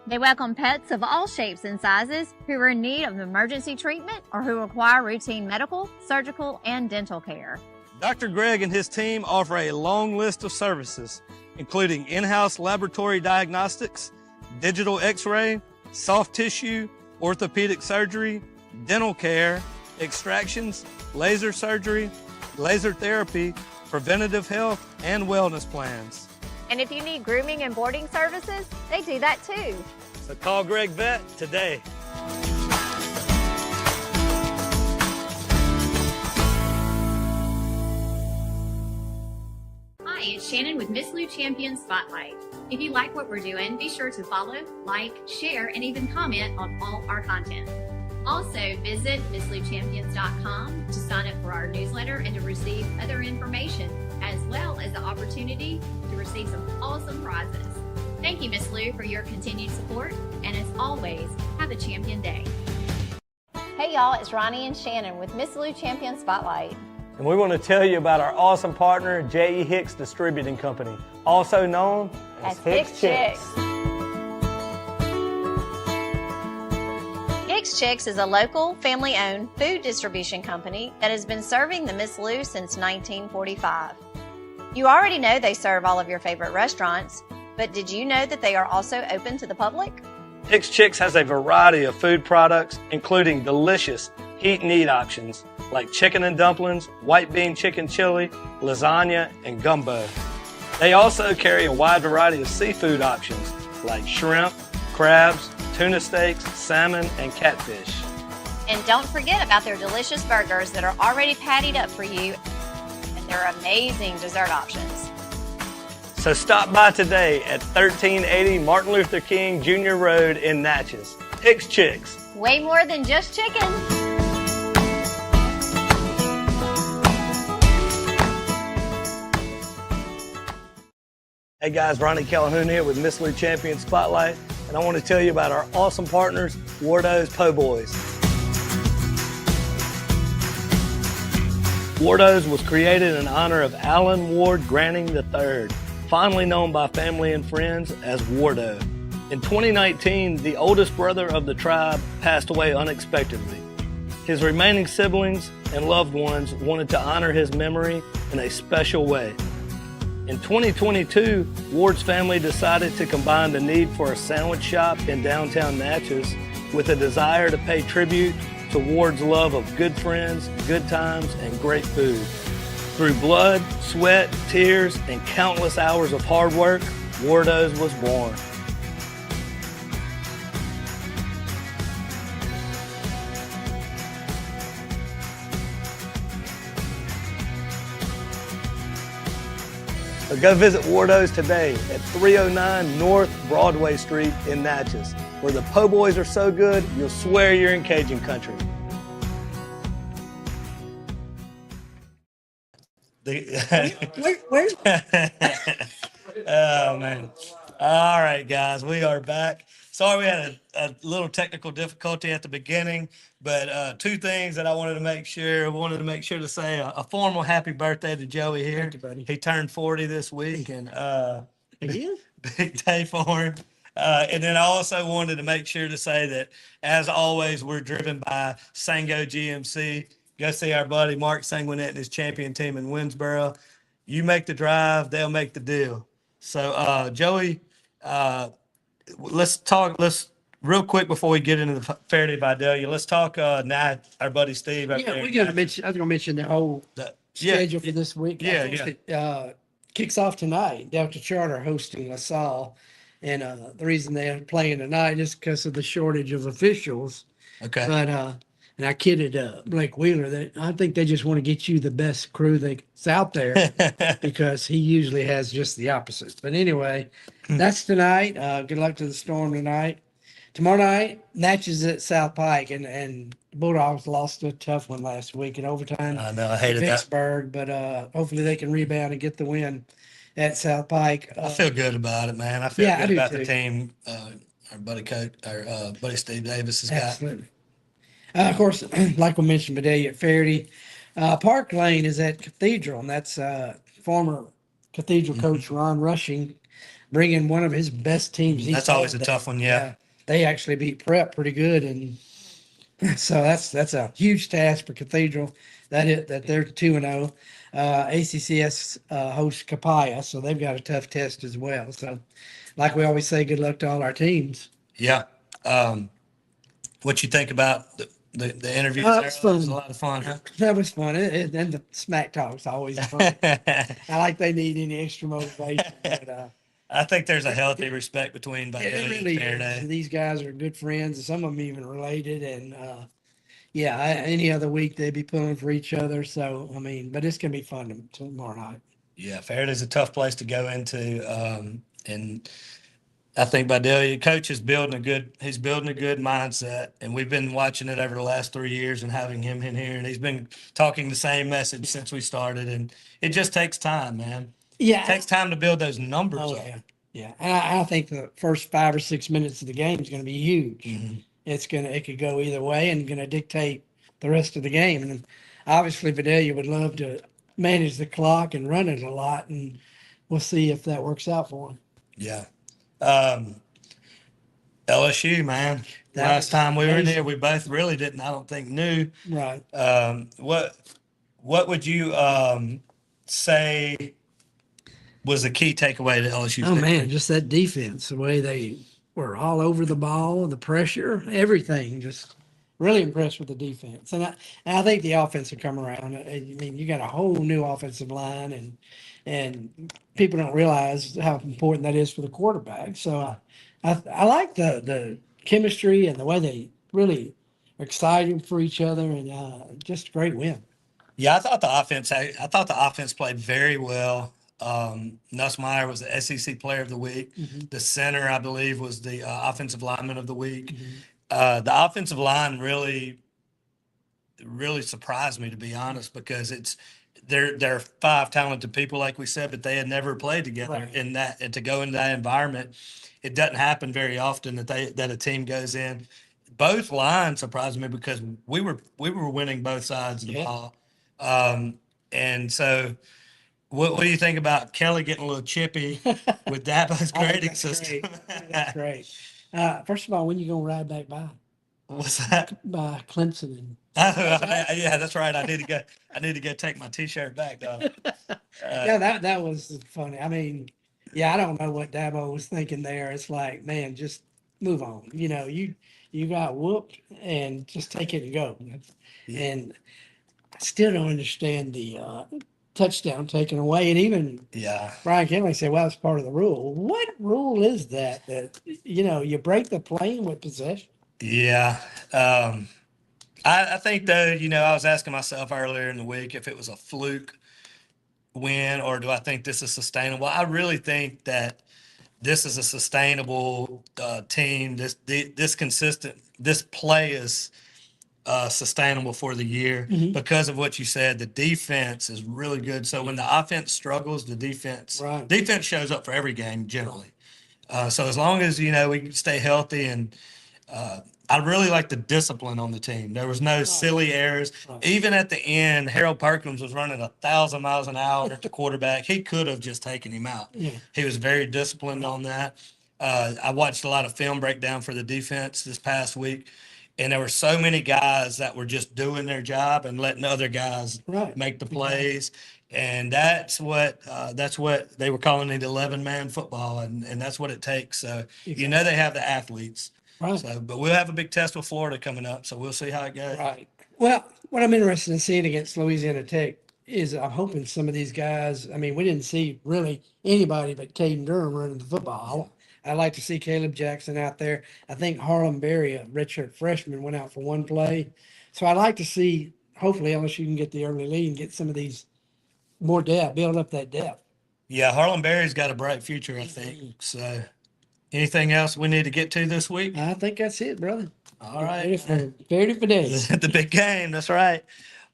A: They welcome pets of all shapes and sizes who are in need of emergency treatment or who require routine medical, surgical, and dental care.
B: Dr. Gregg and his team offer a long list of services, including in-house laboratory diagnostics, digital x-ray, soft tissue, orthopedic surgery, dental care, extractions, laser surgery, laser therapy, preventative health, and wellness plans.
A: And if you need grooming and boarding services, they do that too.
B: So call Gregg Vet today.
E: Hi, it's Shannon with Miss Lou Champion Spotlight. If you like what we're doing, be sure to follow, like, share, and even comment on all our content. Also, visit MissLouChampions.com to sign up for our newsletter and to receive other information, as well as the opportunity to receive some awesome prizes. Thank you, Miss Lou, for your continued support, and as always, have a champion day.
A: Hey y'all, it's Ronnie and Shannon with Miss Lou Champion Spotlight.
B: And we want to tell you about our awesome partner, J.E. Hicks Distributing Company, also known as Hicks Chicks.
A: Hicks Chicks is a local, family-owned food distribution company that has been serving the Miss Lou since 1945. You already know they serve all of your favorite restaurants, but did you know that they are also open to the public?
B: Hicks Chicks has a variety of food products, including delicious heat and eat options like chicken and dumplings, white bean chicken chili, lasagna, and gumbo. They also carry a wide variety of seafood options like shrimp, crabs, tuna steaks, salmon, and catfish.
A: And don't forget about their delicious burgers that are already pattied up for you, and their amazing dessert options.
B: So stop by today at 1380 Martin Luther King Jr. Road in Natchez. Picks Chicks.
A: Way more than just chicken.
B: Hey guys, Ronnie Calhoun here with Miss Lou Champion Spotlight, and I want to tell you about our awesome partners, Wardo's Po' Boys. Wardo's was created in honor of Alan Ward Granning III, fondly known by family and friends as Wardo. In 2019, the oldest brother of the tribe passed away unexpectedly. His remaining siblings and loved ones wanted to honor his memory in a special way. In 2022, Ward's family decided to combine the need for a sandwich shop in downtown Natchez with a desire to pay tribute to Ward's love of good friends, good times, and great food. Through blood, sweat, tears, and countless hours of hard work, Wardo's was born. So go visit Wardo's today at 309 North Broadway Street in Natchez, where the po' boys are so good, you'll swear you're in Cajun country.
F: Where's
B: Oh, man. All right, guys, we are back. Sorry we had a little technical difficulty at the beginning, but two things that I wanted to make sure. To say a formal happy birthday to Joey here.
F: Thank you, buddy.
B: He turned 40 this week, and
F: Again?
B: big day for him. And then I also wanted to make sure to say that, as always, we're driven by Sango GMC. Go see our buddy Mark Sanguinet and his champion team in Winsboro. You make the drive, they'll make the deal. So, Joey, let's real quick before we get into the Ferriday Vidalia, let's talk now our buddy Steve up there.
F: I was going to mention the whole schedule for this week. It kicks off tonight. Delta Charter hosting LaSalle. And the reason they're playing tonight is because of the shortage of officials.
B: Okay.
F: But and I kidded Blake Wheeler that I think they just want to get you the best crew that's out there because he usually has just the opposite. But anyway, that's tonight. Good luck to the Storm tonight. Tomorrow night, Natchez at South Pike, and the Bulldogs lost a tough one last week in overtime.
B: I know, I hated that.
F: Vicksburg, but hopefully they can rebound and get the win at South Pike.
B: I feel good about it, man. I feel
F: I
B: good
F: do
B: about
F: too.
B: the team. Our buddy coach, our buddy Steve Davis has got.
F: Absolutely. Of course, like we mentioned today at Ferriday, Park Lane is at Cathedral, and that's former Cathedral coach Ron Rushing bringing one of his best teams.
B: That's always a tough one, yeah.
F: They actually beat Prep pretty good, and so that's a huge task for Cathedral. That they're 2-0. ACCS hosts Capaya, so they've got a tough test as well. So, like we always say, good luck to all our teams.
B: Yeah. What you think about the interviews?
F: That
B: there?
F: was fun.
B: It was a lot of fun, huh?
F: That was fun. And the smack talk's always fun. I like they need any extra motivation. But,
B: I think there's a healthy respect between
F: it
B: Vidalia
F: really
B: and Ferriday.
F: is. These guys are good friends, and some of them even related. And any other week they'd be pulling for each other. So, I mean, but it's going to be fun tomorrow night.
B: Yeah, Faraday's a tough place to go into. And I think Vidalia coach is building a good mindset, and we've been watching it over the last 3 years and having him in here, and he's been talking the same message since we started, and it just takes time, man.
F: Yeah.
B: It takes time to build those numbers
F: Oh,
B: up.
F: yeah. Yeah. And I think the first 5 or 6 minutes of the game is going to be huge.
B: Mhm.
F: It could go either way and going to dictate the rest of the game. And obviously Vidalia would love to manage the clock and run it a lot, and we'll see if that works out for them.
B: Yeah. LSU, man.
F: That
B: Last
F: was
B: time we were in
F: amazing.
B: here, we both really didn't, I don't think, knew.
F: Right.
B: What would you say was the key takeaway to LSU?
F: Oh man, just that defense, the way they were all over the ball, the pressure, everything. Just really impressed with the defense, and I think the offense will come around. I mean, you got a whole new offensive line, and people don't realize how important that is for the quarterback. So I like the chemistry and the way they really are excited for each other, and just a great win.
B: Yeah, I thought the offense played very well. Nussmeier was the SEC Player of the Week.
F: Mm-hmm.
B: The center, I believe, was the offensive lineman of the week. The offensive line really surprised me, to be honest, because they're 5 talented people, like we said, but they had never played together in that, and to go into that environment, it doesn't happen very often that a team goes in. Both lines surprised me because we were winning both sides of the ball. And so what do you think about Kelly getting a little chippy with Dabo's grading system?
F: That's great. First of all, when you going to ride back by?
B: What's that?
F: By Clemson. And
B: yeah, that's right. I need to go take my T-shirt back, dog.
F: yeah, that was funny. I mean, yeah, I don't know what Dabo was thinking there. It's like, man, just move on. You know, you got whooped and just take it and go. And I still don't understand the touchdown taken away. And even Brian Kelly said, well, it's part of the rule. What rule is that? That, you know, you break the plane with possession?
B: Yeah. I think, though, you know, I was asking myself earlier in the week if it was a fluke win or do I think this is sustainable. I really think that this is a sustainable team. This play is sustainable for the year because of what you said. The defense is really good. So when the offense struggles, the defense shows up for every game generally. So as long as, you know, we stay healthy and I really like the discipline on the team. There was no silly errors. Even at the end, Harold Perkins was running 1,000 miles an hour at the quarterback. He could have just taken him out. He was very disciplined on that. I watched a lot of film breakdown for the defense this past week, and there were so many guys that were just doing their job and letting other guys make the plays. And that's what they were calling it 11-man football, and that's what it takes. So, you know, they have the athletes. So, but we'll have a big test with Florida coming up, so we'll see how it goes.
F: Well, what I'm interested in seeing against Louisiana Tech is I'm hoping some of these guys, I mean, we didn't see really anybody but Caden Durham running the football. I'd like to see Caleb Jackson out there. I think Harlem Berry, a redshirt freshman, went out for one play. So I'd like to see, hopefully, unless you can get the early lead and get some of these more depth, build up that depth.
B: Yeah, Harlem Berry's got a bright future, I think. So anything else we need to get to this week?
F: I think that's it, brother.
B: All right.
F: Fairly for days.
B: The big game, that's right.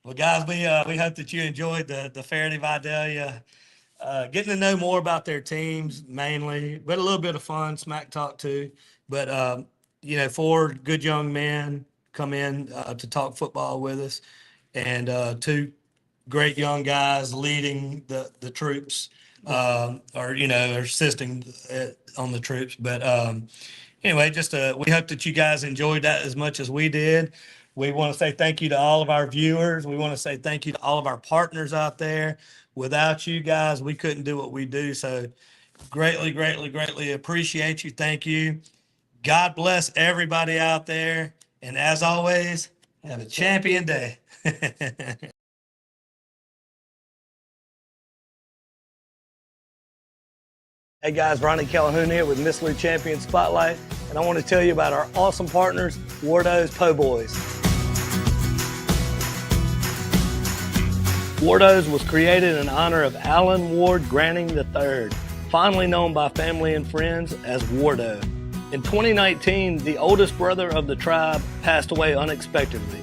B: Well, guys, we hope that you enjoyed the Ferriday Vidalia, getting to know more about their teams mainly, but a little bit of fun, smack talk too. But, you know, 4 good young men come in to talk football with us, and 2 great young guys leading the troops, or, you know, assisting on the troops. But anyway, just we hope that you guys enjoyed that as much as we did. We want to say thank you to all of our viewers. We want to say thank you to all of our partners out there. Without you guys, we couldn't do what we do. So greatly, greatly, greatly appreciate you. Thank you. God bless everybody out there. And as always, have a champion day. Hey guys, Ronnie Calhoun here with Miss Lou Champion Spotlight, and I want to tell you about our awesome partners, Wardo's Po' Boys. Wardo's was created in honor of Alan Ward Granning III, fondly known by family and friends as Wardo. In 2019, the oldest brother of the tribe passed away unexpectedly.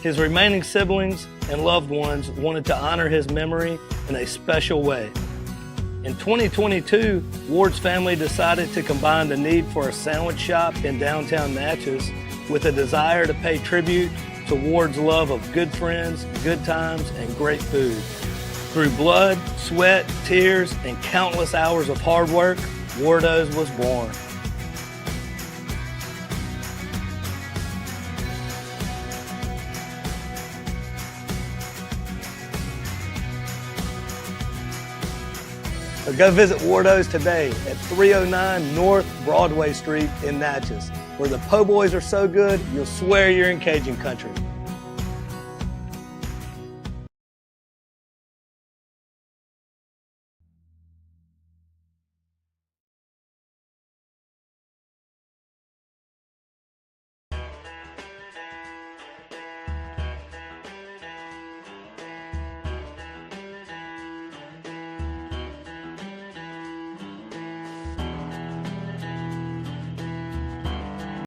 B: His remaining siblings and loved ones wanted to honor his memory in a special way. In 2022, Ward's family decided to combine the need for a sandwich shop in downtown Natchez with a desire to pay tribute to Ward's love of good friends, good times, and great food. Through blood, sweat, tears, and countless hours of hard work, Wardo's was born. So go visit Wardo's today at 309 North Broadway Street in Natchez, where the po' boys are so good, you'll swear you're in Cajun country.